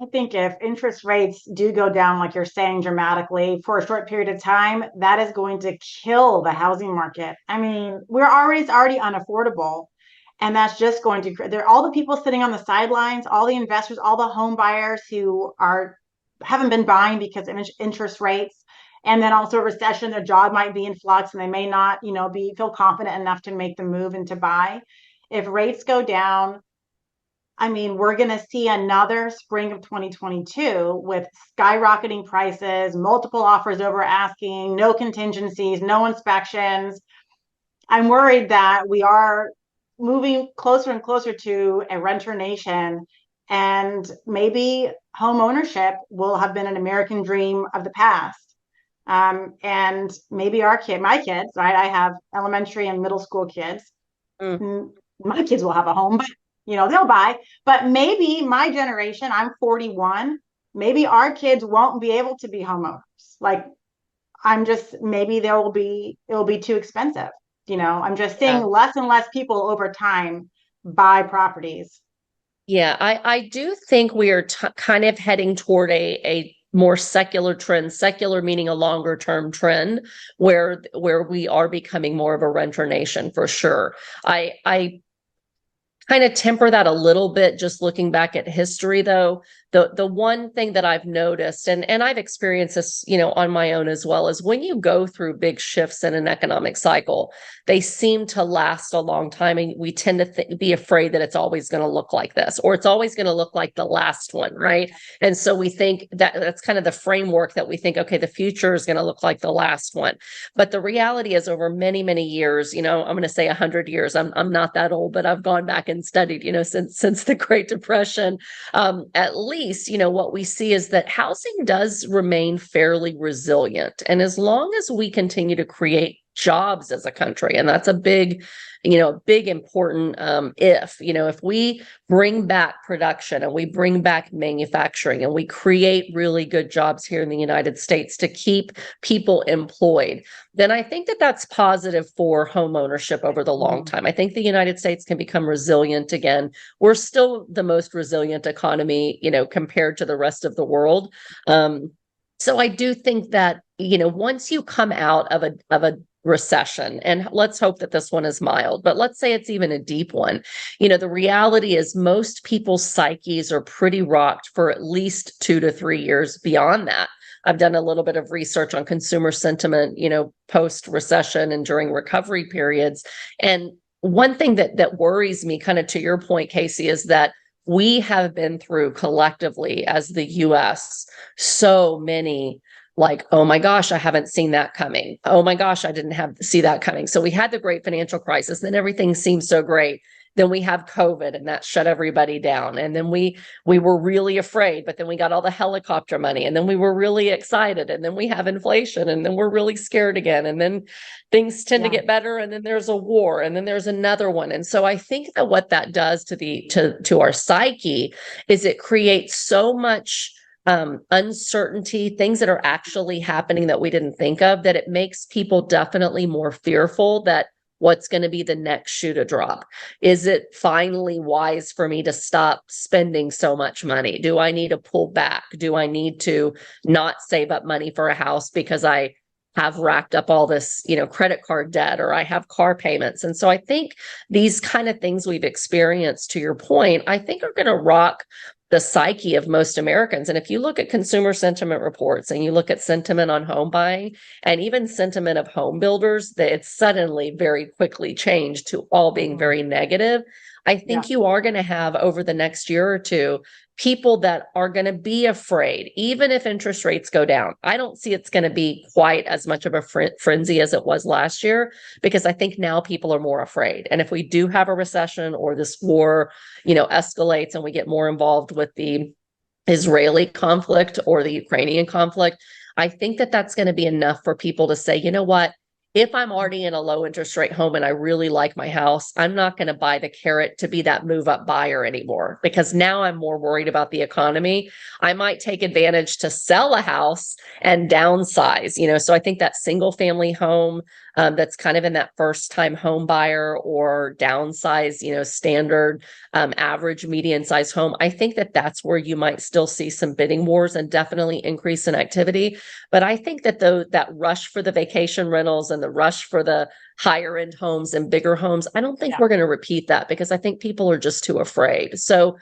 I think if interest rates do go down, like you're saying, dramatically for a short period of time, that is going to kill the housing market. I mean, it's already unaffordable. And that's just going to, there all the people sitting on the sidelines, all the investors, all the home buyers who haven't been buying because of interest rates. And then also a recession, their job might be in flux and they may not, feel confident enough to make the move and to buy. If rates go down, I mean, we're going to see another spring of 2022 with skyrocketing prices, multiple offers over asking, no contingencies, no inspections. I'm worried that we are moving closer and closer to a renter nation, and maybe home ownership will have been an American dream of the past. And maybe my kids, right? I have elementary and middle school kids. Mm. My kids will have a home, but they'll buy. But maybe my generation, I'm 41, maybe our kids won't be able to be homeowners. Like maybe it'll be too expensive. I'm just seeing Yeah. less and less people over time buy properties. Yeah, I do think we are kind of heading toward a more secular trend, secular meaning a longer term trend where we are becoming more of a renter nation for sure. I kind of temper that a little bit just looking back at history though. The one thing that I've noticed, and I've experienced this on my own as well, is when you go through big shifts in an economic cycle, they seem to last a long time, and we tend to be afraid that it's always going to look like this, or it's always going to look like the last one, right? And so we think that that's kind of the framework that we think, okay, the future is going to look like the last one. But the reality is, over many, many years, I'm going to say 100 years, I'm not that old, but I've gone back and studied, since the Great Depression, at least, what we see is that housing does remain fairly resilient. And as long as we continue to create jobs as a country, and that's a big, big important if we bring back production and we bring back manufacturing and we create really good jobs here in the United States to keep people employed, then I think that that's positive for home ownership over the long time. I think the United States can become resilient again. We're still the most resilient economy, compared to the rest of the world. So I do think that, once you come out of a recession, and let's hope that this one is mild, but let's say it's even a deep one, the reality is most people's psyches are pretty rocked for at least 2 to 3 years beyond that. I've done a little bit of research on consumer sentiment, post recession and during recovery periods. And one thing that worries me, kind of to your point, Casey, is that we have been through collectively as the US so many, like, oh my gosh, I haven't seen that coming. Oh my gosh, I didn't see that coming. So we had the great financial crisis, then everything seemed so great. Then we have COVID, and that shut everybody down. And then we were really afraid, but then we got all the helicopter money, and then we were really excited, and then we have inflation, and then we're really scared again. And then things tend to Yeah. get better, and then there's a war, and then there's another one. And so I think that what that does to our psyche is it creates so much uncertainty, things that are actually happening that we didn't think of, that it makes people definitely more fearful that what's going to be the next shoe to drop. Is it finally wise for me to stop spending so much money? Do I need to pull back? Do I need to not save up money for a house because I have racked up all this, credit card debt, or I have car payments? And so I think these kind of things we've experienced, to your point, I think are going to rock the psyche of most Americans. And if you look at consumer sentiment reports and you look at sentiment on home buying and even sentiment of home builders, that it's suddenly very quickly changed to all being very negative. I Yeah. think you are going to have, over the next year or two, people that are going to be afraid, even if interest rates go down. I don't see it's going to be quite as much of a frenzy as it was last year, because I think now people are more afraid. And if we do have a recession, or this war, escalates, and we get more involved with the Israeli conflict or the Ukrainian conflict, I think that that's going to be enough for people to say, you know what? If I'm already in a low interest rate home and I really like my house, I'm not going to buy the carrot to be that move up buyer anymore, because now I'm more worried about the economy. I might take advantage to sell a house and downsize, so I think that single family home that's kind of in that first time home buyer or downsize, standard, average median size home. I think that that's where you might still see some bidding wars and definitely increase in activity. But I think that that rush for the vacation rentals and the rush for the higher end homes and bigger homes, I don't think Yeah. we're going to repeat that because I think people are just too afraid. So